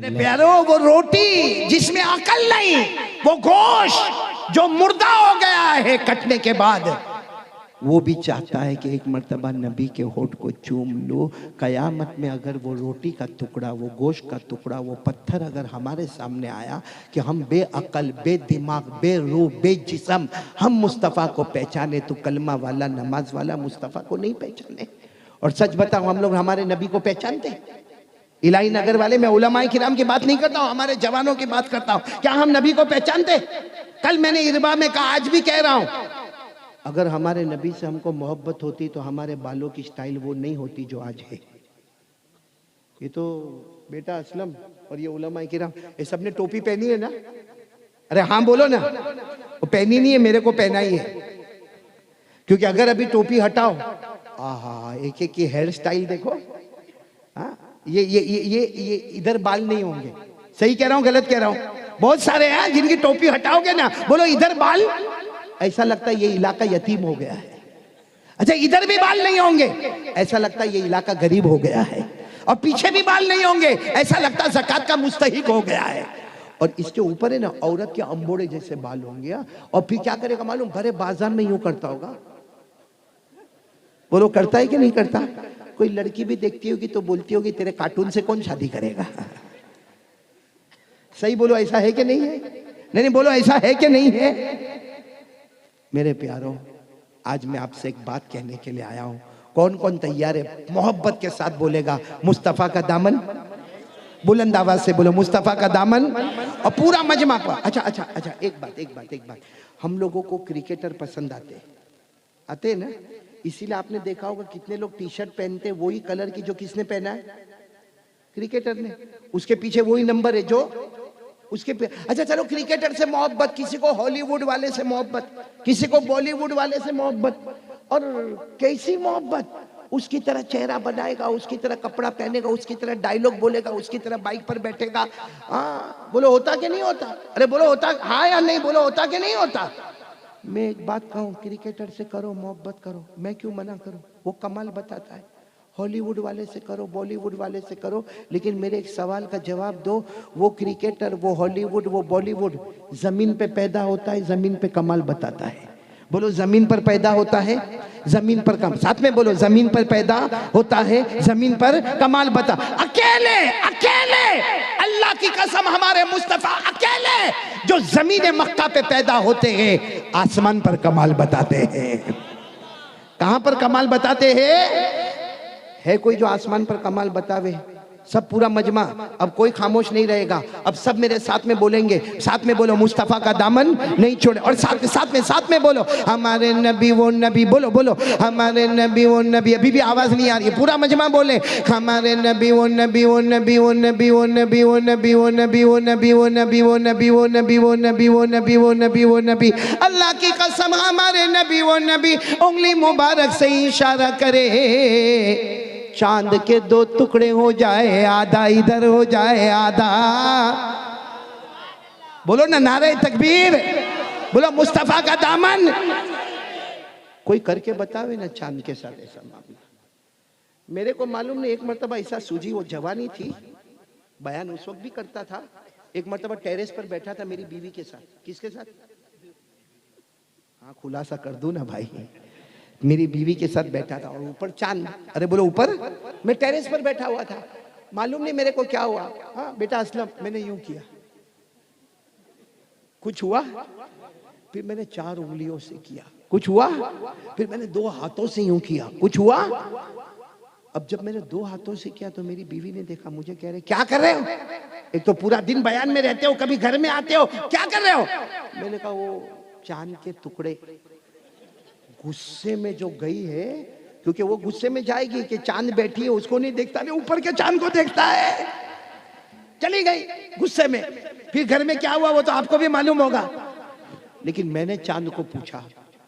प्यारो, वो रोटी जिसमें अकल नहीं, वो गोश्त जो मुर्दा हो गया है कटने के बाद, वो भी चाहता है कि एक मर्तबा नबी के होठ को चूम लो। कयामत में अगर वो रोटी का टुकड़ा, वो गोश्त का टुकड़ा, वो पत्थर अगर हमारे सामने आया कि हम बेअकल, बेदिमाग, बेरूह, बेजिस्म हम मुस्तफ़ा को पहचाने, तो कलमा वाला, नमाज वाला मुस्तफ़ा को नहीं पहचाने। और सच बताओ, हम लोग हमारे नबी को पहचानते? इलाही नगर वाले, मैं उलमाए किराम की बात नहीं करता हूँ, हमारे जवानों की बात करता हूँ। क्या हम नबी को पहचानते? कल मैंने इरबा में कहा, आज भी कह रहा हूँ, अगर हमारे नबी से हमको मोहब्बत होती तो हमारे बालों की स्टाइल वो नहीं होती जो आज है। ये तो बेटा असलम और ये उलमाए किराम, ये सब ने टोपी पहनी है ना? अरे हाँ बोलो ना। वो पहनी नहीं है, मेरे को पहना ही है। क्योंकि अगर अभी टोपी हटाओ, आहा, एक एक की हेयर स्टाइल देखो। हाँ, ये इधर बाल नहीं होंगे। सही कह रहा हूँ, गलत कह रहा हूँ? बहुत सारे हैं जिनकी टोपी हटाओगे ना, बोलो इधर बाल, ऐसा लगता है ये इलाका यतीम हो गया है। अच्छा, इधर भी बाल नहीं होंगे, ऐसा लगता है ये इलाका गरीब हो गया है। और पीछे भी बाल नहीं होंगे, ऐसा लगता है ज़कात का मुस्तहिक हो गया है। और इसके ऊपर है ना, औरत के अंबोड़े जैसे बाल होंगे। और फिर क्या करेगा मालूम? भरे बाजार में यूं करता होगा। बोलो करता है कि नहीं करता? कोई लड़की भी देखती होगी तो बोलती होगी, तेरे कार्टून से कौन शादी करेगा? सही बोलो, ऐसा है कि नहीं है? नहीं बोलो, ऐसा है कि नहीं है? मेरे प्यारों, आज मैं आपसे एक बात कहने के लिए आया हूं। कौन कौन तैयार है? मोहब्बत के साथ बोलेगा मुस्तफा का दामन। बुलंद आवाज से बोलो, मुस्तफा का दामन। और पूरा मजमा को। अच्छा, एक बात, हम लोगों को क्रिकेटर पसंद आते हैं ना? इसीलिए आपने देखा होगा कितने लोग टी शर्ट पहनते हैं वही कलर की जो किसने पहना है? क्रिकेटर ने। उसके पीछे वही नंबर है जो उसके पे। अच्छा चलो, क्रिकेटर से मोहब्बत, किसी को हॉलीवुड वाले से मोहब्बत, किसी को बॉलीवुड वाले से मोहब्बत। और कैसी मोहब्बत? उसकी तरह चेहरा बनाएगा, उसकी तरह कपड़ा पहनेगा, उसकी तरह डायलॉग बोलेगा, उसकी तरह बाइक पर बैठेगा। हाँ बोलो, होता कि नहीं होता? अरे बोलो, होता? हाँ या नहीं बोलो, होता कि नहीं होता? मैं एक बात कहूँ, क्रिकेटर से करो मोहब्बत करो, मैं क्यों मना करूँ? वो कमाल बताता है। हॉलीवुड वाले से करो, बॉलीवुड वाले से करो, लेकिन मेरे एक सवाल का जवाब दो। वो क्रिकेटर, वो हॉलीवुड, वो बॉलीवुड जमीन पे पैदा होता है, जमीन पे कमाल बताता है। बोलो, जमीन पर पैदा होता है, जमीन पर कमाल। साथ में बोलो, जमीन पर पैदा होता है, जमीन पर कमाल बता। अकेले अल्लाह की कसम, हमारे मुस्तफा अकेले जो जमीन मक्का पे पैदा होते हैं, आसमान पर कमाल बताते हैं। कहां पर कमाल बताते हैं? है कोई जो आसमान पर कमाल बतावे? सब पूरा मजमा, अब कोई खामोश नहीं रहेगा। अब सब मेरे साथ में बोलेंगे, साथ में बोलो, मुस्तफा का दामन नहीं छोड़े। और साथ में बोलो, हमारे नबी वो नबी। बोलो, हमारे नबी वो नबी। अभी भी आवाज नहीं आ रही है, पूरा मजमा बोले, हमारे नबी वो नबी, वो नबी, वो नबी, वो नबी, वो नबी, वो नबी, वो नबी, वो नबी, वो नबी, वो नबी, वो नबी, वो नबी, वो नबी, वो नबी। अल्लाह की कसम, हमारे नबी वो नबी। उंगली मुबारक से इशारा करे, चांद के दो टुकड़े हो जाए, आधा इधर हो जाए, आधा। बोलो ना, नारे तकबीर। बोलो, मुस्तफा का दामन। कोई करके बतावे ना चांद के साथ ऐसा मामला। मेरे को मालूम नहीं, एक मर्तबा ऐसा सूझी, वो जवानी थी, बयान उस वक्त भी करता था। एक मर्तबा टेरेस पर बैठा था मेरी बीवी के साथ। किसके साथ? हाँ, खुलासा कर दूं ना भाई, मेरी बीवी के साथ बैठा था और ऊपर चांद। अरे बोलो, ऊपर। मैं टेरेस पर बैठा हुआ था, मालूम नहीं मेरे को क्या हुआ। हाँ बेटा असलम, मैंने यूं किया, कुछ हुआ? फिर मैंने 4 उंगलियों से किया, कुछ हुआ? फिर मैंने 2 हाथों से यूं किया, कुछ हुआ? अब जब मैंने 2 हाथों से किया तो मेरी बीवी ने देखा, मुझे कह रहे, क्या कर रहे हो? एक तो पूरा दिन बयान में रहते हो, कभी घर में आते हो, क्या कर रहे हो? मैंने कहा, वो चांद के टुकड़े। गुस्से में जो गई है, क्योंकि वो गुस्से में जाएगी कि चांद बैठी है, उसको नहीं देखता, नहीं ऊपर के चांद को देखता है। चली गई गुस्से में। फिर घर में क्या हुआ वो तो आपको भी मालूम होगा। लेकिन मैंने चांद को पूछा,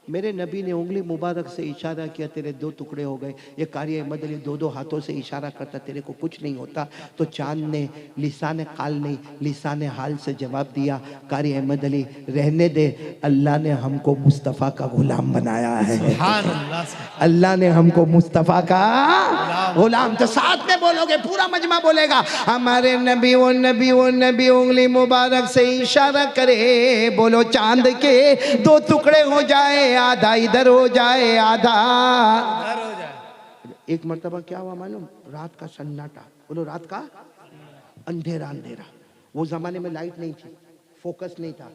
मेरे नबी ने उंगली मुबारक से इशारा किया, तेरे दो टुकड़े हो गए। ये कारी अहमद अली दो दो हाथों से इशारा करता, तेरे को कुछ नहीं होता। तो चांद ने लिसाने काल नहीं लिसाने हाल से जवाब दिया, कारी अहमद अली रहने दे, अल्लाह ने हमको मुस्तफ़ा का गुलाम बनाया है। अल्लाह ने हमको मुस्तफ़ा का गुलाम। तो साथ में बोलोगे, पूरा मजमा बोलेगा, हमारे नबी वो नबी वो नबी उंगली मुबारक से इशारा करे, बोलो चांद के दो टुकड़े हो जाए, आधा इधर हो जाए आधा इधर हो जाए। एक मर्तबा क्या हुआ मालूम, रात का सन्नाटा, बोलो रात का अंधेरा अंधेरा। वो जमाने में लाइट नहीं थी, फोकस नहीं था,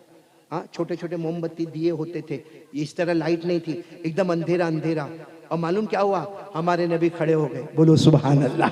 हाँ छोटे छोटे मोमबत्ती दिए होते थे, इस तरह लाइट नहीं थी, एकदम अंधेरा अंधेरा। और मालूम क्या हुआ, हमारे नबी खड़े हो गए, बोलो सुभान अल्लाह।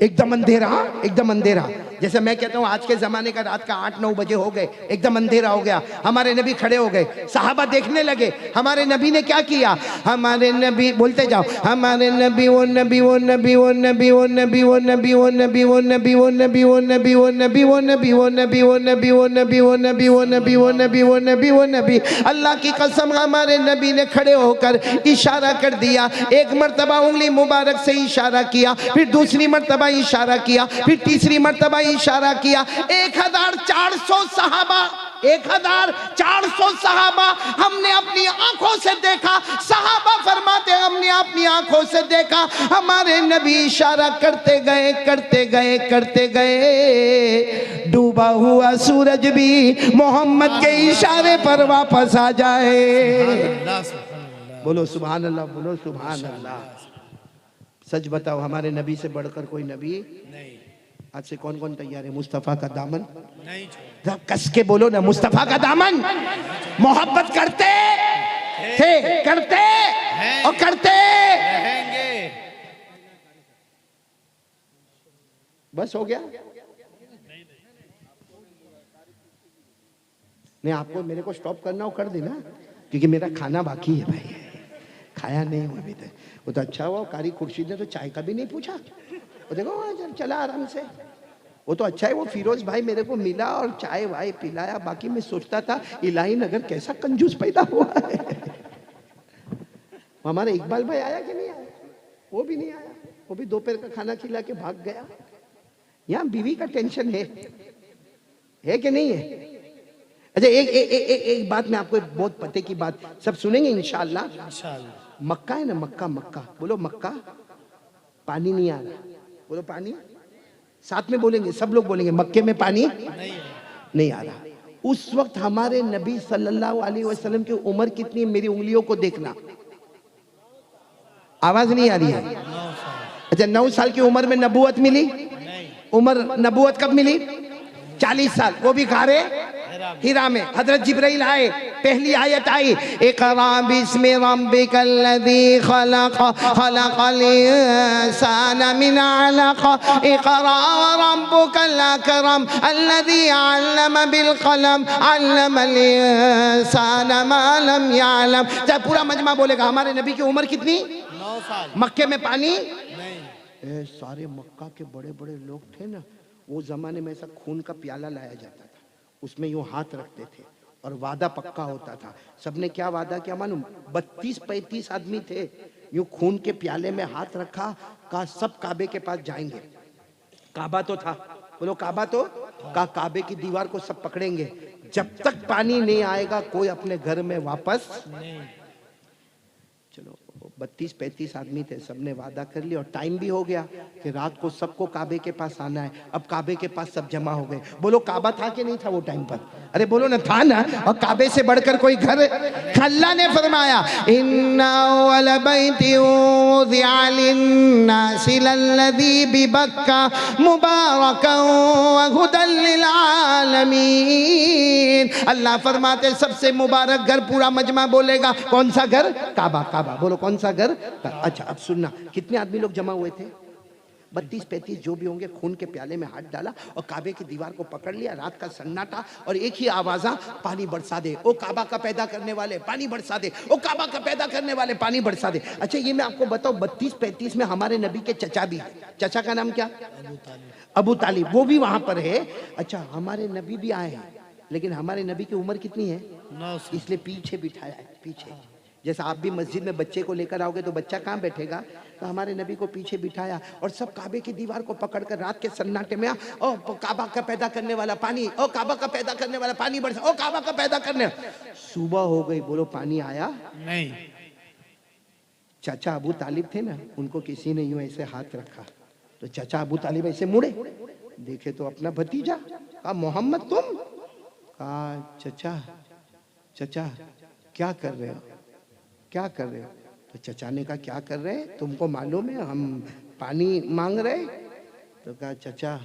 एकदम अंधेरा, एकदम अंधेरा। जैसे मैं कहता हूँ आज के जमाने का रात का 8-9 बजे हो गए, एकदम अंधेरा हो गया, हमारे नबी खड़े हो गए, सहाबा देखने लगे हमारे नबी ने क्या किया। हमारे नबी, बोलते जाओ, हमारे नबी वो नबी वो नबी वो नबी वो नबी वो नबी वो नबी वो नबी वो नबी वो नबी वो नबी वो नबी वो नबी वो नबी वो नबी वो नबी वो नबी वो नबी वो नबी वो नबी। अल्लाह की कसम, हमारे नबी ने खड़े होकर इशारा कर दिया। एक मर्तबा उंगली मुबारक से इशारा किया, फिर दूसरी मर्तबा इशारा किया, फिर तीसरी मर्तबा इशारा किया। 1400 सहाबा, 1400 सहाबा हमने अपनी आंखों से देखा। सहाबा फरमाते हमने अपनी आंखों से देखा, हमारे नबी इशारा करते गए करते गए करते गए, डूबा हुआ सूरज भी मोहम्मद के इशारे पर वापस आ जाए। बोलो सुभान अल्लाह, बोलो सुभान अल्लाह। सच बताओ, हमारे नबी से बढ़कर कोई नबी नहीं। आज से कौन कौन तैयार है मुस्तफ़ा का दामन नहीं छोड़? कस के बोलो ना, मुस्तफ़ा का दामन। मोहब्बत करते थे, करते और करते रहेंगे। बस हो गया? नहीं, आपको मेरे को स्टॉप करना हो कर देना, क्योंकि मेरा खाना बाकी है भाई, खाया नहीं हुआ अभी तक। वो तो अच्छा हुआ कारी खुर्शीद ने तो चाय का भी नहीं पूछा, वो देखो चला आराम से। वो तो अच्छा है वो फिरोज भाई मेरे को मिला और चाय वाय पिलाया, बाकी मैं सोचता था इलाही नगर कैसा कंजूस पैदा हुआ है। हमारा इकबाल भाई आया कि नहीं आया? वो भी नहीं आया, वो भी दोपहर का खाना खिला के भाग गया। यहाँ बीवी का टेंशन है कि नहीं है? अच्छा एक बात मैं आपको बहुत पते की बात, सब सुनेंगे इंशाअल्लाह। मक्का है ना, मक्का, मक्का बोलो मक्का, पानी नहीं आ रहा, बोलो पानी, साथ में बोलेंगे, सब लोग बोलेंगे मक्के में पानी नहीं आ रहा। उस वक्त हमारे नबी सल्लल्लाहु अलैहि वसल्लम की उम्र कितनी है? मेरी उंगलियों को देखना, आवाज नहीं आ रही है? अच्छा, 9 साल की उम्र में नबूवत मिली? उम्र नबूवत कब मिली? 40 साल, वो भी गारे हिरा में। हजरत जिब्राइल आए, पहली आयत आई, इक़रा बिस्मि रब्बिकल्लज़ी खलक़ खलक़ल इंसाना मिन अलक़ इक़रा रब्बुकल अकरम अल्लज़ी अल्लम बिल क़लम अल्लमल इंसाना मा लम यअलम। जब पूरा मजमा बोलेगा हमारे नबी की उम्र कितनी? 9 साल। मक्के में पानी नहीं। सारे मक्का के बड़े बड़े लोग थे ना, वो जमाने में ऐसा खून का प्याला लाया जाता था, उसमें यूं हाथ रखते थे और वादा पक्का होता था। सबने क्या वादा किया मालूम? 32-35 आदमी थे, यूं खून के प्याले में हाथ रखा, कहा सब काबे के पास जाएंगे। काबा तो था, बोलो काबा तो, कहा काबे की दीवार को सब पकड़ेंगे, जब तक पानी नहीं आएगा कोई अपने घर में वापस नहीं। चलो 32-35 आदमी थे, सबने वादा कर लिया और टाइम भी हो गया कि रात को सबको काबे के पास आना है। अब काबे के पास सब जमा हो गए। बोलो काबा था कि नहीं था वो टाइम पर? अरे बोलो ना, था ना। और काबे से बढ़कर कोई घर? अल्लाह ने फरमाया इन्ना अव्वल बैति वुज़िअ लिन्नासि लल्लज़ी बिबक्का मुबारकन व हुदल लिल आलमीन। अल्लाह फरमाते सबसे मुबारक घर, पूरा मजमा बोलेगा कौन सा घर? काबा। काबा बोलो कौन सा घर? अच्छा अब सुनना, कितने आदमी लोग जमा हुए थे? 32-35 जो भी होंगे। खून के प्याले में हाथ डाला और काबे की दीवार को पकड़ लिया। रात का सन्नाटा और एक ही आवाज़ा, पानी बरसा दे ओ काबा का पैदा करने वाले, पानी बरसा दे ओ काबा का पैदा करने वाले, पानी बरसा दे। अच्छा ये मैं आपको बताऊं, 32-35 में हमारे नबी के चचा भी है। चचा का नाम क्या? अबू तालिब, वो भी वहां पर है। अच्छा हमारे नबी भी आए हैं, लेकिन हमारे नबी की उम्र कितनी है? 9 साल। इसलिए पीछे बिठाया है, पीछे जैसा आप भी मस्जिद में बच्चे को लेकर आओगे तो बच्चा कहाँ बैठेगा, तो हमारे नबी को पीछे बिठाया और सब काबे की दीवार को पकड़कर रात के सन्नाटे में, ओ काबा का पैदा करने वाला पानी, ओ काबा का पैदा करने वाला पानी बरसा, ओ काबा का पैदा करने। सुबह हो गई, बोलो पानी आया नहीं। चाचा अबू तालिब थे ना, उनको किसी ने यूं ऐसे हाथ रखा तो चाचा अबू तालिब ऐसे मुड़े, देखे तो अपना भतीजा। कहा मोहम्मद तुम? कहा चचा चचा क्या कर रहे हो, क्या कर रहे हो? तो चचा ने कहा क्या कर रहे हैं, तुमको मालूम है हम पानी मांग रहे? तो कहा चचा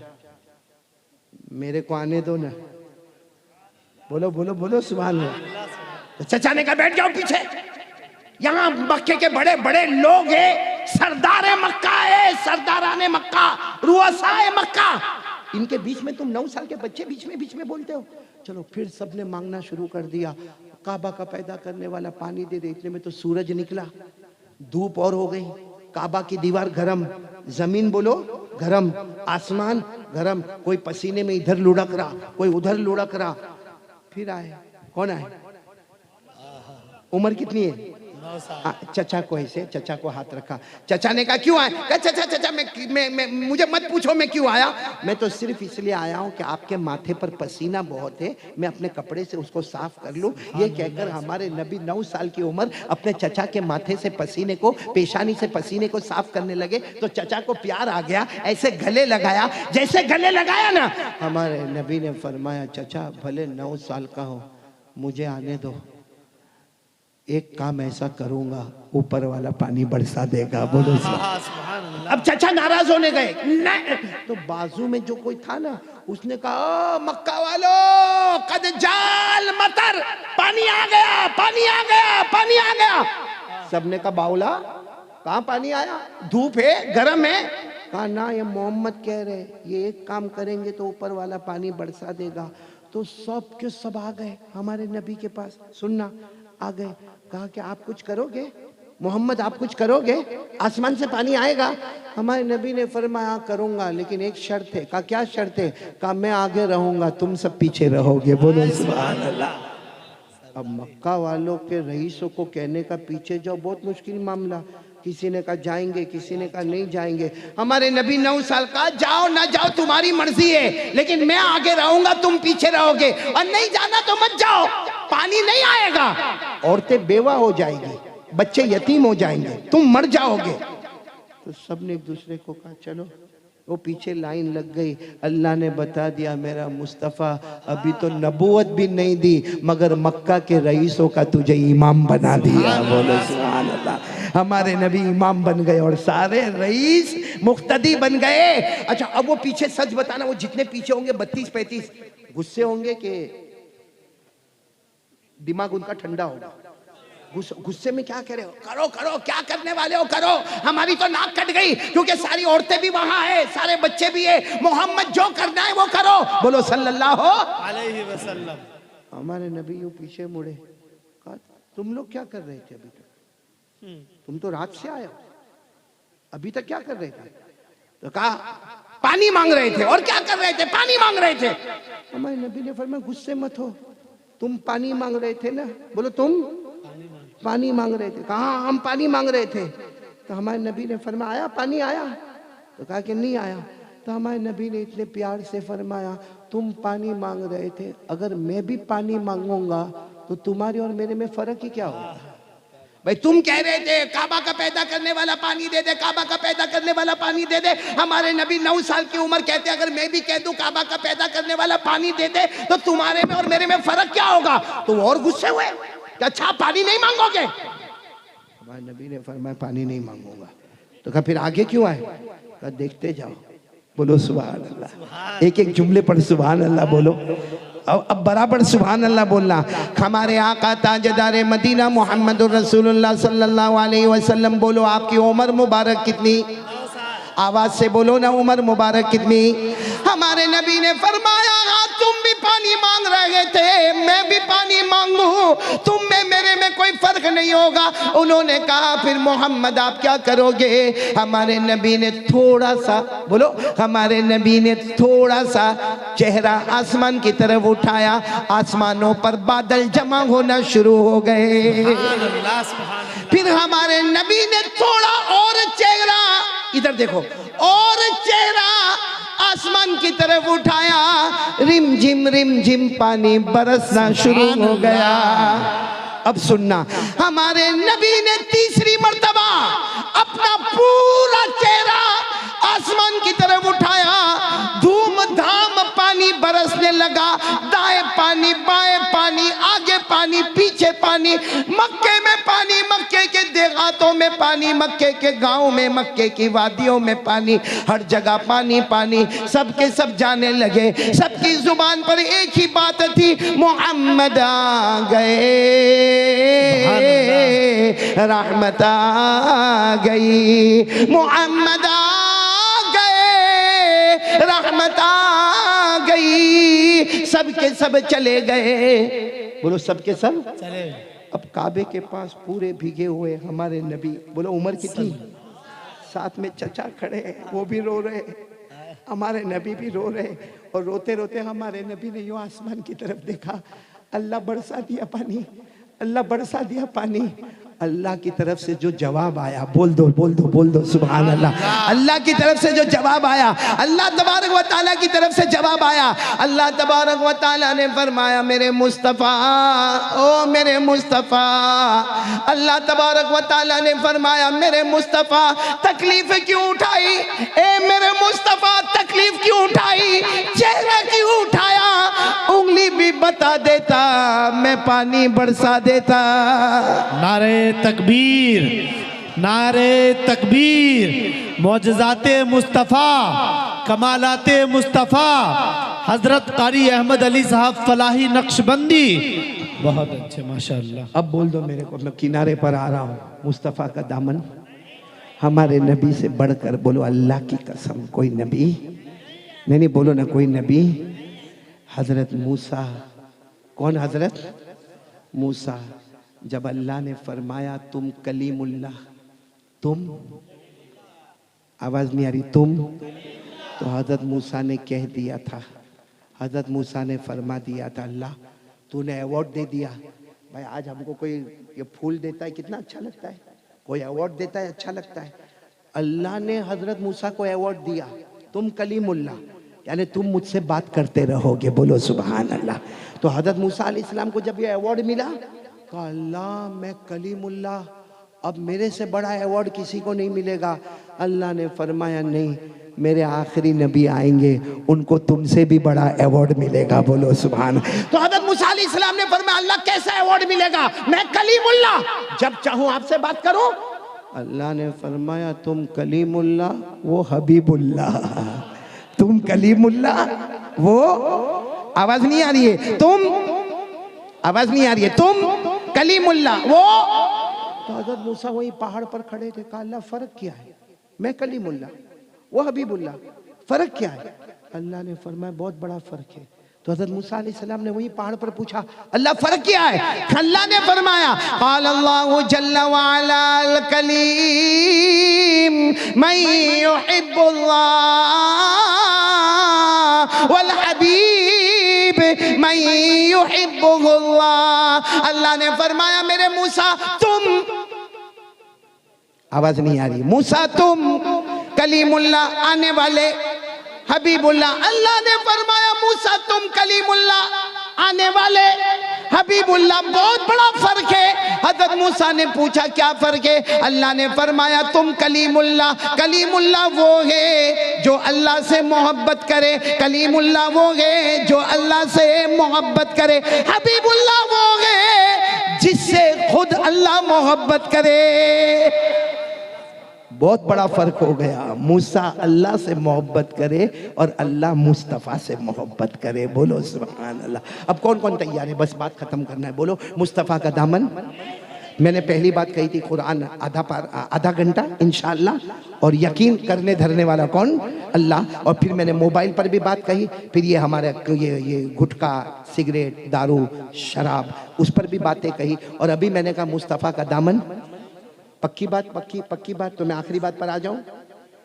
मेरे को आने दो ना। बोलो बोलो बोलो सुभान अल्लाह। तो चचा ने कहा बैठ जाओ पीछे, यहाँ मक्के के बड़े बड़े लोग हैं, सरदार मक्का है, सरदाराने मक्का, रुआसाए मक्का, इनके बीच में तुम 9 साल के बच्चे बीच में बोलते हो। चलो फिर सबने मांगना शुरू कर दिया, काबा का पैदा करने वाला पानी दे दे। इतने में तो सूरज निकला, धूप और हो गई, काबा की दीवार गरम, जमीन बोलो गरम, आसमान गरम, कोई पसीने में इधर लुढ़क रहा, कोई उधर लुढ़क रहा। फिर आए, कौन आए? उम्र कितनी है? चचा को ऐसे, चचा को हाथ रखा, चचा ने कहा क्यों आए? कहा चाचा चाचा मैं मुझे मत पूछो मैं क्यों आया, मैं तो सिर्फ इसलिए आया हूँ कि आपके माथे पर पसीना बहुत है, मैं अपने कपड़े से उसको साफ कर लूँ। ये कहकर हमारे नबी 9 साल की उम्र अपने चचा के माथे से पसीने को, पेशानी से पसीने को साफ करने लगे। तो चचा को प्यार आ गया, ऐसे गले लगाया, जैसे गले लगाया ना, हमारे नबी ने फरमाया चचा भले 9 साल का हो, मुझे आने दो, एक काम ऐसा करूंगा ऊपर वाला पानी बरसा देगा। बोलो सुभान अल्लाह। अब चचा नाराज होने गए, नहीं। तो बाजू में जो कोई था ना, उसने कहा मक्का वालों कद जाल मतर, पानी आ गया, पानी आ गया, पानी आ गया। सबने कहा बाउला कहाँ पानी आया, धूप है, गर्म है? कहा ना ये मोहम्मद कह रहे, ये एक काम करेंगे तो ऊपर वाला पानी बरसा देगा। तो सब के सब आ गए हमारे नबी के पास, सुनना आ गए। कहा कि आप कुछ करोगे मोहम्मद, आप कुछ करोगे, आसमान से पानी आएगा? हमारे नबी ने फरमाया करूंगा, लेकिन एक शर्त है। कहा क्या शर्त है? कहा मैं आगे रहूंगा, तुम सब पीछे रहोगे। बोलो सुभान अल्लाह। अब मक्का वालों के रईसों को कहने का पीछे जाओ बहुत मुश्किल मामला, किसी ने कहा जाएंगे, किसी ने कहा नहीं जाएंगे। हमारे नबी 9 साल का, जाओ ना जाओ तुम्हारी मर्जी है, लेकिन मैं आगे रहूंगा, तुम पीछे रहोगे, और नहीं जाना तो मत जाओ, पानी नहीं आएगा, औरतें बेवा हो जाएंगी, बच्चे यतीम हो जाएंगे, तुम मर जाओगे। तो सबने एक दूसरे को कहा चलो, वो पीछे लाइन लग गई। अल्लाह ने बता दिया मेरा मुस्तफ़ा अभी तो नबूवत भी नहीं दी, मगर मक्का के रईसों का तुझे इमाम बना दिया। बोलो सुभान अल्लाह। हमारे नबी इमाम बन गए और सारे रईस मुक्तदी बन गए। अच्छा अब वो पीछे सच बताना, वो जितने पीछे होंगे 32-35 गुस्से होंगे कि दिमाग उनका ठंडा होगा? गुस्से में क्या कह रहे हो, करो करो, क्या करने वाले हो करो, हमारी तो नाक कट गई, क्योंकि सारी औरतें भी वहां है, सारे बच्चे भी है, मोहम्मद जो करना है वो करो। बोलो सल्लल्लाहु अलैहि वसल्लम। हमारे नबी यूं पीछे मुड़े, कहा तुम लोग क्या कर रहे थे अभी तक, तुम तो रात से आए हो, अभी तक क्या कर रहे थे? तो कहा पानी मांग रहे थे। और क्या कर रहे थे? पानी मांग रहे थे। हमारे नबी ने फरमाया गुस्से मत हो, तुम पानी मांग रहे थे ना, बोलो तुम पानी मांग रहे थे। कहा हम पानी मांग रहे थे। तो हमारे नबी ने फरमाया पानी आया? तो कहा कि नहीं आया। तो हमारे नबी ने इतने प्यार से फरमाया तुम पानी मांग रहे थे, अगर मैं भी पानी मांगूंगा तो तुम्हारे और मेरे में फर्क ही क्या होगा? भाई तुम कह रहे थे काबा का पैदा करने वाला पानी दे दे, काबा का पैदा करने वाला पानी दे दे। हमारे नबी 9 साल की उम्र कहते अगर मैं भी कह दूं काबा का पैदा करने वाला पानी दे दे तो तुम्हारे में और मेरे में फर्क क्या होगा? तो और गुस्से हुए, अच्छा पानी नहीं मांगोगे? हमारे नबी ने फरमाया पानी नहीं मांगूंगा। तो कहा फिर आगे क्यों आए? कहा देखते जाओ। बोलो सुभान अल्लाह। एक एक जुमले पर सुभान अल्लाह बोलो। अब बराबर सुभान अल्लाह बोलना। हमारे आका ताजदार मदीना मोहम्मद रसूलुल्लाह सल्लल्लाहु अलैहि वसल्लम, बोलो आपकी उम्र मुबारक कितनी? आवाज से बोलो ना उम्र मुबारक कितनी। हमारे नबी ने फरमाया हाँ तुम भी पानी मांग रहे थे, मैं भी पानी मांगू, तुम में मेरे में कोई फर्क नहीं होगा। उन्होंने कहा फिर मोहम्मद आप क्या करोगे? हमारे नबी ने थोड़ा सा, बोलो, हमारे नबी ने थोड़ा सा चेहरा आसमान की तरफ उठाया, आसमानों पर बादल जमा होना शुरू हो गए। फिर हमारे नबी ने थोड़ा और चेहरा, इधर देखो, और चेहरा आसमान की तरफ उठाया, रिम झिम पानी बरसना शुरू हो गया। अब सुनना, हमारे नबी ने तीसरी मर्तबा अपना पूरा चेहरा आसमान की तरफ उठाया, धूमधाम पानी बरसने लगा, दाएं पानी बाएं पानी, आगे पानी पीछे पानी, मक्के में पानी, मक्के के देहातों में पानी, मक्के के गांव में, मक्के की वादियों में पानी, हर जगह पानी पानी। सबके सब जाने लगे, सबकी जुबान पर एक ही बात थी, मोहम्मद आ गए, रहमत आ गई, मोहम्मद रहमत आ गई। सबके सब चले गए, बोलो सबके सब चले। अब काबे के पास पूरे भीगे हुए हमारे नबी, बोलो उम्र कितनी, साथ में चचा खड़े हैं, वो भी रो रहे, हमारे नबी भी रो रहे, और रोते रोते हमारे नबी ने यूं आसमान की तरफ देखा, अल्लाह बरसा दिया पानी, अल्लाह बरसा दिया पानी। अल्लाह की तरफ से जो जवाब आया, बोल दो बोल दो बोल दो सुभान अल्लाह। अल्लाह की तरफ से जो जवाब आया, अल्लाह तबारक व तआला की तरफ से जवाब आया। अल्लाह तबारक व तआला ने फरमाया मेरे मुस्तफ़ा, ओ मेरे मुस्तफ़ा, अल्लाह तबारक व तआला ने फरमाया मेरे मुस्तफ़ा तकलीफ क्यों उठाई, ए मेरे मुस्तफ़ा तकलीफ क्यों उठाई, चेहरा क्यों उठाया, उंगली भी बता देता मैं पानी बरसा देता। नारे तकबीर, नारे तकबीर, मौजज़ाते मुस्तफ़ा, कमालाते मुस्तफ़ा, हजरत कारी अहमद अली साहब फलाही नक्शबंदी, बहुत अच्छे माशाअल्लाह। अब बोल दो मेरे को, मैं किनारे पर आ रहा हूँ, मुस्तफ़ा का दामन हमारे नबी से बढ़कर, बोलो अल्लाह की कसम कोई नबी नहीं, बोलो ना कोई नबी। हजरत मूसा, कौन हजरत मूसा, जब अल्लाह ने फरमाया तुम कलीमुल्लाह, तुम, आवाज नहीं आ रही, तुम, तो हजरत मूसा ने कह दिया था, हजरत मूसा ने फरमा दिया था अल्लाह तूने अवार्ड दे दिया। भाई आज हमको कोई ये फूल देता है कितना अच्छा लगता है, कोई अवार्ड देता है अच्छा लगता है। अल्लाह ने हजरत मूसा को अवार्ड दिया, तुम कलीमुल्लाह, यानी तुम मुझसे बात करते रहोगे, बोलो सुभान अल्लाह। तो हजरत मूसा अलैहिस्सलाम को जब ये अवार्ड मिला, कहा अल्लाह मैं कलीमुल्लाह, अब मेरे से बड़ा अवार्ड किसी को नहीं मिलेगा। अल्लाह ने फरमाया नहीं, मेरे आखिरी नबी आएंगे, उनको तुमसे भी बड़ा अवार्ड मिलेगा, बोलो सुभान। तो हजरत मूसा अलैहिस्सलाम ने फरमाया अल्लाह कैसा अवार्ड मिलेगा, मैं कलीमुल्लाह, जब चाहूं आपसे बात करूं। अल्लाह ने फरमाया तुम कलीमुल्लाह, वो हबीबुल्लाह, तुम कलीमुल्लाह, वो, आवाज नहीं आ रही है, तुम, आवाज नहीं आ रही है, तुम कलीमुल्लाह, वो। तो हजरत मूसा वही पहाड़ पर खड़े थे, कहा अल्लाह फर्क क्या है, मैं कलीमुल्लाह, वो हबीबुल्लाह, फर्क क्या है। अल्लाह ने फरमाया बहुत बड़ा फर्क है। तो हजरत मूसा अलैहिस्सलाम ने वही पहाड़ पर पूछा अल्लाह फर्क क्या है। अल्लाह ने फरमाया क़ाल अल्लाहु जल्ला व अला अल कलीम मन युहिब्बुल्लाह वल हबीब मन युहिब्बुल्लाह। अल्लाह ने फरमाया मेरे मूसा तुम, आवाज नहीं आ रही, मूसा तुम कलीमुल्लाह आने वाले हबीबुल्लाह। अल्लाह ने फरमाया मूसा तुम कलीमुल्लाह आने वाले हबीबुल्लाह, बहुत बड़ा फर्क है। हजरत मूसा ने पूछा क्या फर्क है। अल्लाह ने फरमाया तुम कलीमुल्लाह, कलीमुल्लाह वो है जो अल्लाह से मोहब्बत करे, कलीमुल्लाह वो है जो अल्लाह से मोहब्बत करे, हबीबुल्लाह वो है जिससे खुद अल्लाह मोहब्बत करे। बहुत बड़ा फर्क हो गया, मूसा अल्लाह से मोहब्बत करे और अल्लाह मुस्तफ़ा से मोहब्बत करे, बोलो सुभान अल्लाह। अब कौन कौन तैयार है, बस बात खत्म करना है, बोलो मुस्तफ़ा का दामन, मैंने पहली बात कही थी कुरान आधा घंटा इंशाअल्लाह, और यकीन करने धरने वाला कौन? अल्लाह। और फिर मैंने मोबाइल पर भी बात कही, फिर ये हमारे ये गुटखा, सिगरेट, दारू, शराब, उस पर भी बातें कही। और अभी मैंने कहा मुस्तफ़ा का दामन। पक्की बात। तो मैं आखिरी बात पर आ जाऊं?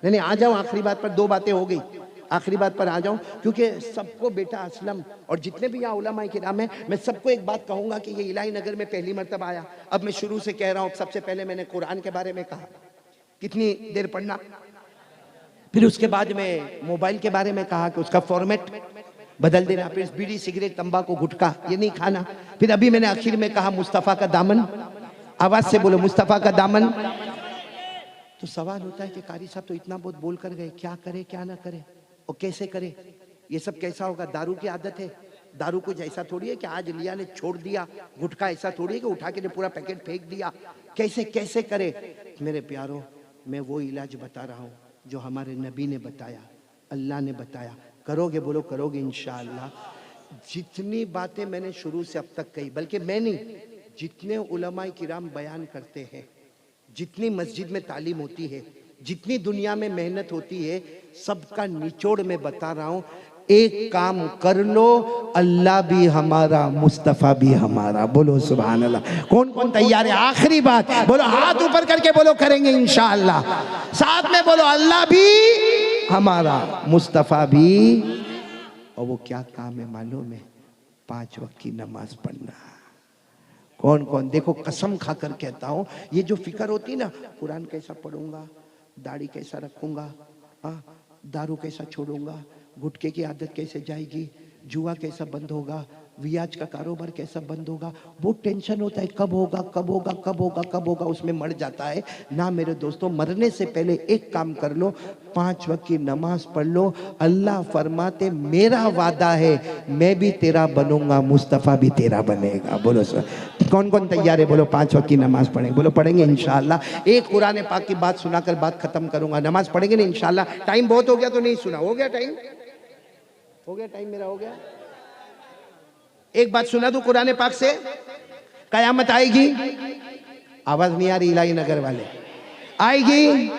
नहीं, आ जाऊं आखिरी बात पर। 2 बातें हो गई, आखिरी बात पर आ जाऊं, क्योंकि सबको बेटा असलम और जितने भी यहाँ उलमाए किराम हैं, मैं सबको एक बात कहूंगा कि ये इलाही नगर में पहली मर्तबा आया। अब मैं शुरू से कह रहा हूं, सबसे पहले मैंने कुरान के बारे में कहा, कितनी देर पढ़ना, फिर उसके बाद में मोबाइल के बारे में कहा कि उसका फॉर्मेट बदल देना, फिर बीड़ी, सिगरेट, तंबाकू, गुटखा ये नहीं खाना, फिर अभी मैंने आखिर में कहा मुस्तफ़ा का दामन। आवाज से बोलो, मुस्तफ़ा का दामन। तो सवाल होता है कि कारी साहब तो इतना बहुत बोल कर गए, क्या करे क्या ना करे और कैसे करे, ये सब कैसा होगा? दारू की आदत है, दारू कुछ ऐसा थोड़ी है कि आज लिया ने छोड़ दिया, गुटखा ऐसा थोड़ी है कि उठा के ने पूरा पैकेट फेंक दिया, कैसे कैसे करे? मेरे प्यारों, मैं वो इलाज बता रहा हूँ जो हमारे नबी ने बताया, अल्लाह ने बताया। करोगे? बोलो करोगे इंशाअल्लाह। जितनी बातें मैंने शुरू से अब तक कही, बल्कि मैं नहीं, जितने उलमाए किराम बयान करते हैं, जितनी मस्जिद में तालीम होती है, जितनी दुनिया में मेहनत होती है, सबका निचोड़ में बता रहा हूं। एक काम कर लो, अल्लाह भी हमारा, मुस्तफ़ा भी हमारा। बोलो सुभान अल्लाह। कौन कौन तैयार है? आखिरी बात बोलो, हाथ ऊपर करके बोलो करेंगे इंशाअल्लाह। साथ में बोलो, अल्लाह भी हमारा, मुस्तफ़ा भी। और वो क्या काम है मालूम है? 5 वक्त की नमाज पढ़ना। कौन कौन? देखो कसम खाकर कहता हूं, ये जो फिक्र होती है ना, कुरान कैसा पढ़ूंगा, दाढ़ी कैसा रखूंगा, दारू कैसा छोड़ूंगा, गुटखे की आदत कैसे जाएगी, जुआ कैसा बंद होगा, वियाज का कारोबार कैसा बंद होगा, वो टेंशन होता है, कब होगा कब होगा कब होगा कब होगा, उसमें मर जाता है ना। मेरे दोस्तों, मरने से पहले एक काम कर लो, 5 वक्त की नमाज पढ़ लो। अल्लाह फरमाते, मेरा वादा है मैं भी तेरा बनूंगा, मुस्तफ़ा भी तेरा बनेगा। बोलो सर, कौन कौन तैयार है? बोलो 5 वक्त की नमाज पढ़ेंगे। बोलो पढ़ेंगे इंशाअल्लाह। एक कुरान पाक की बात सुनाकर बात खत्म करूंगा। नमाज पढ़ेंगे ना इंशाअल्लाह। टाइम बहुत हो गया तो नहीं सुना? हो गया टाइम? हो गया टाइम मेरा? हो गया। एक बात सुना दूं कुरान पाक से, कयामत आएगी। आवाज नहीं आ रही इलाही नगर वाले? आएगी।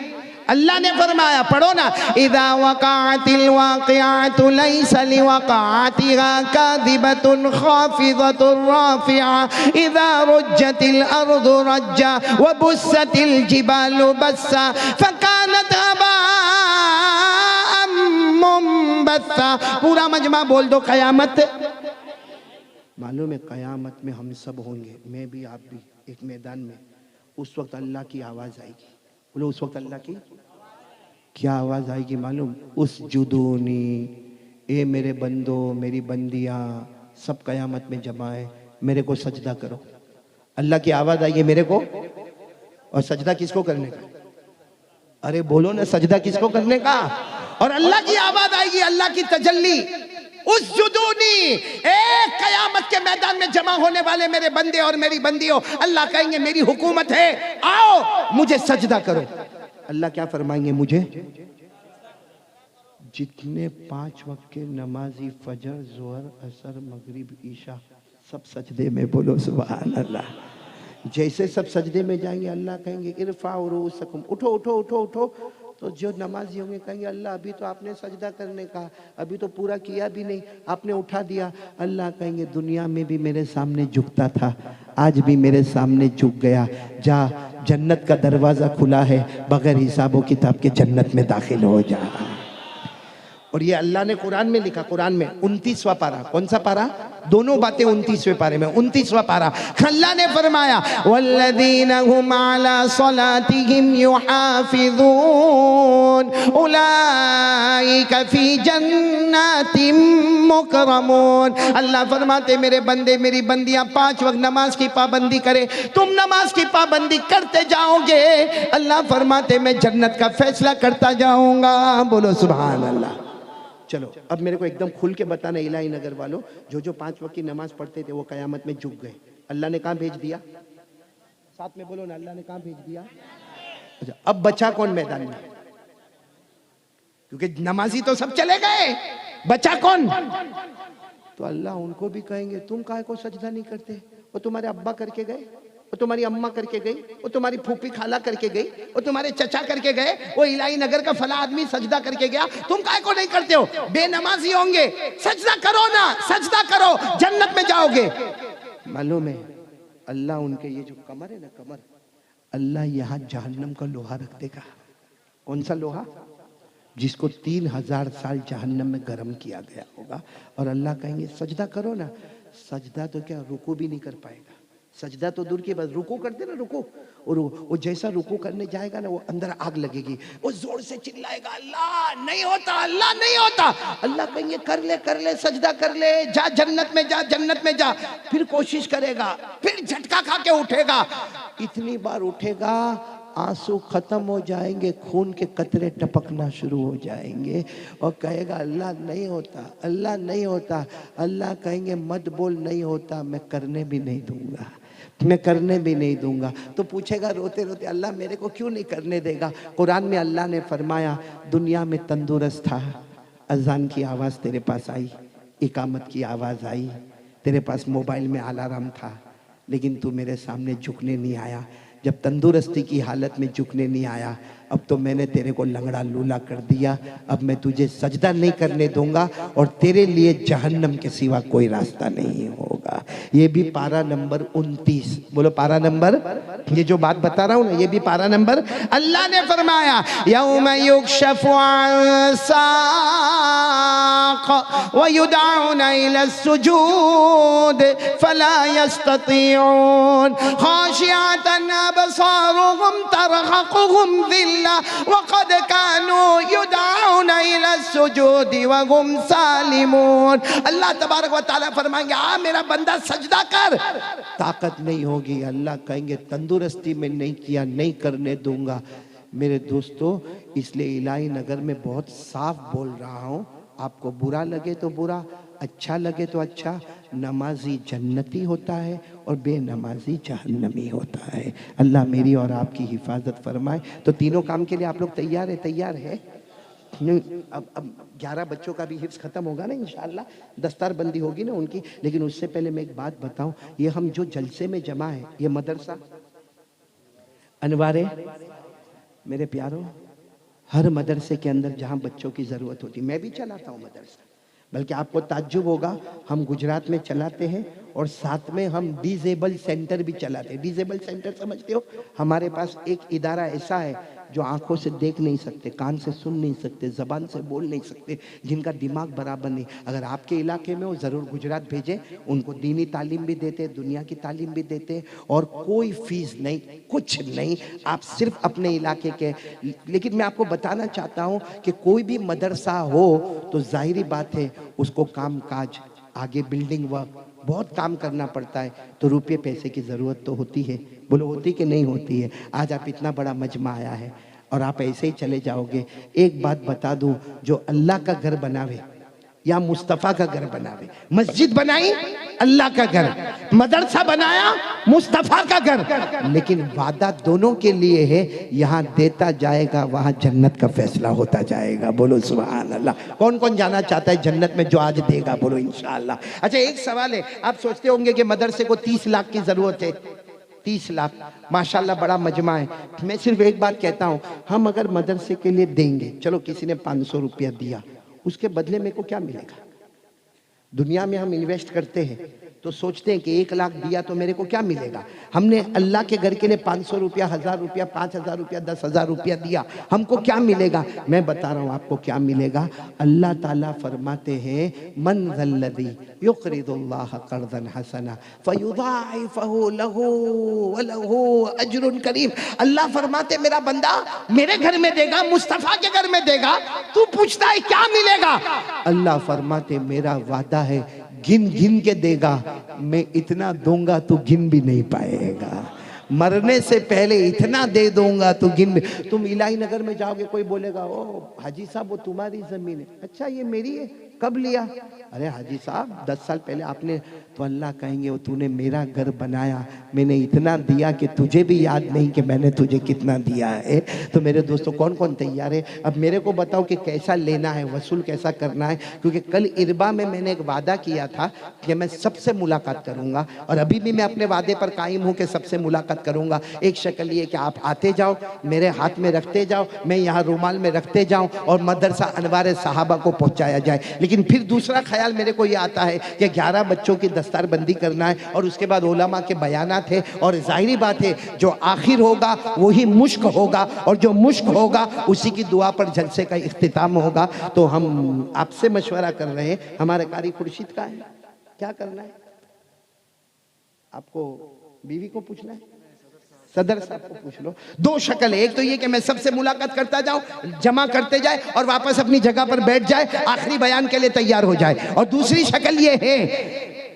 अल्लाह ने फरमाया, पढ़ो ना, इदा वक़अतिल वाक़िअतु लैसा लिवक़अतिहा काज़िबतुन ख़ाफ़िज़तुर राफ़िआ इदा रुज्जतिल अर्दु रज्जा व बुस्सतिल जिबालु बस्सा फ़कानत हबाअम मुंबस्सा। पूरा मजमा बोल दो, कयामत। मालूम है कयामत में हम सब होंगे, मैं भी आप भी, एक मैदान में। उस वक्त अल्लाह की आवाज़ आएगी। बोलो, उस वक्त अल्लाह की क्या आवाज़ आएगी मालूम? उस जुदूनी, ए मेरे बंदो, मेरी बंदियाँ, सब कयामत में जमा है, मेरे को सजदा करो। अल्लाह की आवाज़ आएगी मेरे को। और सजदा किसको करने का? अरे बोलो ना, सजदा किसको करने का? और अल्लाह की आवाज़ आएगी, अल्लाह की तजल्ली, उस जुदूनी, एक कयामत के मैदान में जमा होने वाले मेरे बंदे और मेरी बंदियों। अल्लाह कहेंगे, मेरी हुकूमत है, आओ मुझे सजदा करो। अल्लाह क्या फरमाएंगे? मुझे जितने 5 वक्त के नमाजी, फजर, जोहर, असर, मगरिब, ईशा, सब सजदे में। बोलो सुभान अल्लाह। जैसे सब सजदे में जाएंगे, अल्लाह कहेंगे, इरफाउ रूसकुम, उठो उठो उठो उठो। तो जो नमाजी होंगे कहेंगे, अल्लाह अभी तो आपने सजदा करने का, अभी तो पूरा किया भी नहीं, आपने उठा दिया। अल्लाह कहेंगे, दुनिया में भी मेरे सामने झुकता था, आज भी मेरे सामने झुक गया, जा जन्नत का दरवाज़ा खुला है, बगैर हिसाबो किताब के जन्नत में दाखिल हो जा। और ये अल्लाह ने कुरान में लिखा, कुरान में 29वां पारा। कौन सा पारा? दोनों बातें 29वें पारे में। 29वां पारा, अल्लाह ने फरमाया, वल्लज़ीना हुम अला सलातिहिम युहाफ़िज़ून उलाइका फ़ी जन्नातिम मुकरमून। अल्लाह फरमाते, मेरे बंदे मेरी बंदियां 5 वक्त नमाज की पाबंदी करें। तुम नमाज की पाबंदी करते जाओगे, अल्लाह फरमाते, मैं जन्नत का फैसला करता जाऊंगा। बोलो सुभान अल्लाह। चलो अब मेरे को एकदम खुल के बताना, इलाही नगर वालों, जो 5 वक्त की नमाज पढ़ते थे वो कयामत में झुक गए, अल्लाह ने कहाँ भेज दिया? साथ में बोलो ना, अल्लाह ने कहाँ भेज दिया? अच्छा, अब बचा कौन मैदान में? क्योंकि नमाजी तो सब चले गए, बचा कौन? तो अल्लाह उनको भी कहेंगे, तुम काहे को सजदा नहीं करते? वो तुम्हारे अब्बा करके गए, वो तुम्हारी अम्मा करके गई, वो तुम्हारी फूफी खाला करके गई, वो तुम्हारे चचा करके गए, वो इलाही नगर का फला आदमी सजदा करके गया, तुम काहे को नहीं करते हो? बेनमाजी होंगे, सजदा करो ना, सजदा करो, जन्नत में जाओगे। मालूम है अल्लाह उनके ये जो कमर है ना, कमर, अल्लाह यहाँ जहन्नम का लोहा रख देगा। कौन सा लोहा? जिसको 3000 साल जहन्नम में गर्म किया गया होगा, और अल्लाह कहेंगे सजदा करो ना। सजदा तो क्या, रुकू भी नहीं कर पाएगा। सजदा तो दूर की बात, रुकू करते ना, रुकू, और वो जैसा रुकू करने जाएगा ना, वो अंदर आग लगेगी, वो जोर से चिल्लाएगा अल्लाह नहीं होता, अल्लाह नहीं होता। अल्लाह कहेंगे कर ले सजदा कर ले, जा जन्नत में जा, जन्नत में जा। फिर कोशिश करेगा, फिर झटका खा के उठेगा। इतनी बार उठेगा, आंसू खत्म हो जाएंगे, खून के कतरे टपकना शुरू हो जाएंगे, और कहेगा अल्लाह नहीं होता, अल्लाह नहीं होता। अल्लाह कहेंगे मत बोल नहीं होता, मैं करने भी नहीं दूंगा, मैं करने भी नहीं दूंगा। तो पूछेगा रोते रोते अल्लाह मेरे को क्यों नहीं करने देगा? कुरान में अल्लाह ने फरमाया दुनिया में तंदुरुस्त था, अजान की आवाज़ तेरे पास आई, इकामत की आवाज़ आई, तेरे पास मोबाइल में अलार्म था, लेकिन तू मेरे सामने झुकने नहीं आया। जब तंदुरुस्ती की हालत में झुकने नहीं आया, अब तो मैंने तेरे को लंगड़ा लूला कर दिया, अब मैं तुझे सजदा नहीं करने दूंगा, और तेरे लिए जहन्नम के सिवा कोई रास्ता नहीं होगा। ये भी पारा नंबर 29, बोलो पारा नंबर, ये जो बात बता रहा हूं ना, ये भी पारा नंबर। अल्लाह ने फरमाया यौम युक्शफु अन साक़ व युदअूना इला सुजूद फला यस्ततीऊन खाशिअतन अबसारुहुम तरहक़ुहुम ज़िल्ला वक़द कानू युदअूना इला सुजूद व हुम सालिमून। अल्लाह तबारक व तआला फरमाएंगे आ मेरा बंदा सजदा कर, ताकत नहीं होगी। अल्लाह कहेंगे तंदुरुस्ती में नहीं किया, नहीं करने दूंगा। मेरे दोस्तों, इसलिए इलाही नगर में बहुत साफ बोल रहा हूँ, आपको बुरा लगे तो बुरा, अच्छा लगे तो अच्छा, नमाजी जन्नती होता है और बेनमाजी जहन्नमी होता है। अल्लाह मेरी और आपकी हिफाजत फरमाए। तो तीनों काम के लिए आप लोग तैयार है? तैयार है? अब 11 बच्चों का भी हिफ्स खत्म होगा ना इंशाअल्लाह, दस्तार बंदी होगी ना उनकी। लेकिन उससे पहले मैं एक बात बताऊं, ये हम जो जलसे में जमा है, ये मदरसा अनवारे मेरे प्यारों, हर मदरसे के अंदर जहां बच्चों की जरूरत होती, मैं भी चलाता हूं मदरसा, बल्कि आपको ताज्जुब होगा, हम गुजरात में चलाते हैं और साथ में हम डिजेबल सेंटर भी चलाते हैं। डिजेबल सेंटर समझते हो? हमारे पास एक इदारा ऐसा है जो आंखों से देख नहीं सकते, कान से सुन नहीं सकते, जबान से बोल नहीं सकते, जिनका दिमाग बराबर नहीं। अगर आपके इलाके में हो ज़रूर गुजरात भेजें, उनको दीनी तालीम भी देते, दुनिया की तालीम भी देते, और कोई फीस नहीं, कुछ नहीं, आप सिर्फ अपने इलाके के। लेकिन मैं आपको बताना चाहता हूँ कि कोई भी मदरसा हो तो जाहिरी बात है उसको काम काज, आगे बिल्डिंग वर्क, बहुत काम करना पड़ता है, तो रुपये पैसे की ज़रूरत तो होती है। बोलो होती कि नहीं होती है? आज आप इतना बड़ा मजमा आया है और आप ऐसे ही चले जाओगे। एक बात बता दूं, जो अल्लाह का घर बनावे या मुस्तफ़ा का घर बनावे, मस्जिद बनाई अल्लाह का घर, मदरसा बनाया मुस्तफ़ा का घर, लेकिन वादा दोनों के लिए है, यहाँ देता जाएगा वहाँ जन्नत का फैसला होता जाएगा। बोलो सुभान अल्लाह। कौन कौन जाना चाहता है जन्नत में जो आज देगा? बोलो इंशाअल्लाह। अच्छा एक सवाल है, आप सोचते होंगे कि मदरसे को 30 लाख की जरूरत है। 30 लाख माशाल्लाह बड़ा मजमा है। मैं सिर्फ एक बात कहता हूँ, हम अगर मदरसे के लिए देंगे, चलो किसी ने 500 रुपया दिया, उसके बदले मेरे को क्या मिलेगा? दुनिया में हम इन्वेस्ट करते हैं तो सोचते हैं कि 1 लाख दिया तो मेरे को क्या मिलेगा। हमने अल्लाह के घर के लिए 500 रुपया, 1000 रुपया, 5000 रुपया, 10,000 रुपया दिया, हमको क्या मिलेगा? मैं बता रहा हूँ आपको क्या मिलेगा। अल्लाह ताला फरमाते हैं मन ज़ल्लज़ी युक़रिदुल्लाह क़र्ज़न हसना फ़युज़ाइफ़हु लहू व लहू अज्रुन करीम। अल्लाह फरमाते मेरा बंदा मेरे घर में देगा, मुस्तफ़ा के घर में देगा, तू पूछता है क्या मिलेगा? अल्लाह फरमाते मेरा वादा है गिन गिन के देगा, मैं इतना दूंगा तू गिन भी नहीं पाएगा। मरने से पहले इतना दे दूंगा तू गिन भी। तुम इलाही नगर में जाओगे, कोई बोलेगा ओ हाजी साहब वो तुम्हारी जमीन है। अच्छा ये मेरी है? कब लिया? अरे हाजी साहब 10 साल पहले आपने, तो अल्लाह कहेंगे वो तूने मेरा घर बनाया, मैंने इतना दिया कि तुझे भी याद नहीं कि मैंने तुझे कितना दिया है। तो मेरे दोस्तों कौन कौन तैयार है? अब मेरे को बताओ कि कैसा लेना है, वसूल कैसा करना है, क्योंकि कल इरबा में मैंने एक वादा किया था कि मैं सबसे मुलाकात करूंगा, और अभी भी मैं अपने वादे पर कायम हूं कि सबसे मुलाकात करूंगा। एक शक्ल ये कि आप आते जाओ, मेरे हाथ में रखते जाओ, मैं यहाँ रुमाल में रखते जाऊं और मदरसा अनवार सहाबा को पहुंचाया जाए। लेकिन फिर दूसरा ख्याल मेरे को ये आता है कि 11 बच्चों की दस्तारबंदी करना है, और उसके बाद उलमा के बयानात है, और जाहिर बात है जो आखिर होगा वही मुश्क होगा, और जो मुश्क होगा उसी की दुआ पर जलसे का इख्तिताम होगा। तो हम आपसे मशवरा कर रहे हैं, हमारे कारी खुर्शीद का है, क्या करना है? आपको बीवी को पूछना है, सदर साहब को पूछ लो। दो शक्ल है, एक तो ये कि मैं सबसे मुलाकात करता जाऊं, जमा करते जाए और वापस अपनी जगह पर बैठ जाए, आखिरी बयान के लिए तैयार हो जाए। और दूसरी शक्ल ये है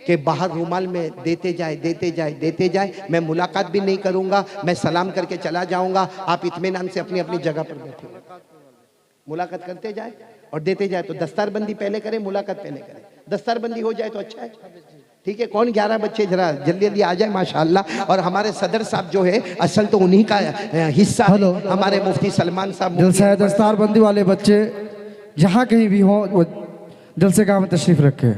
कि बाहर रुमाल में देते जाए देते जाए देते जाए, मैं मुलाकात भी नहीं करूंगा, मैं सलाम करके चला जाऊंगा, आप इत्मीनान से अपनी अपनी जगह पर बैठे, मुलाकात करते जाए और देते जाए। तो दस्तारबंदी पहले करें, मुलाकात पहले करें, दस्तारबंदी हो जाए तो अच्छा है। ठीक है, कौन 11 बच्चे जरा जल्दी जल्दी आ जाए माशाअल्लाह। और हमारे सदर साहब जो है असल तो उन्हीं का हिस्सा है, हमारे मुफ्ती सलमान साहब। जलसा दस्तारबंदी वाले बच्चे जहाँ कहीं भी हों वो जलसे गाह में तशरीफ रखे।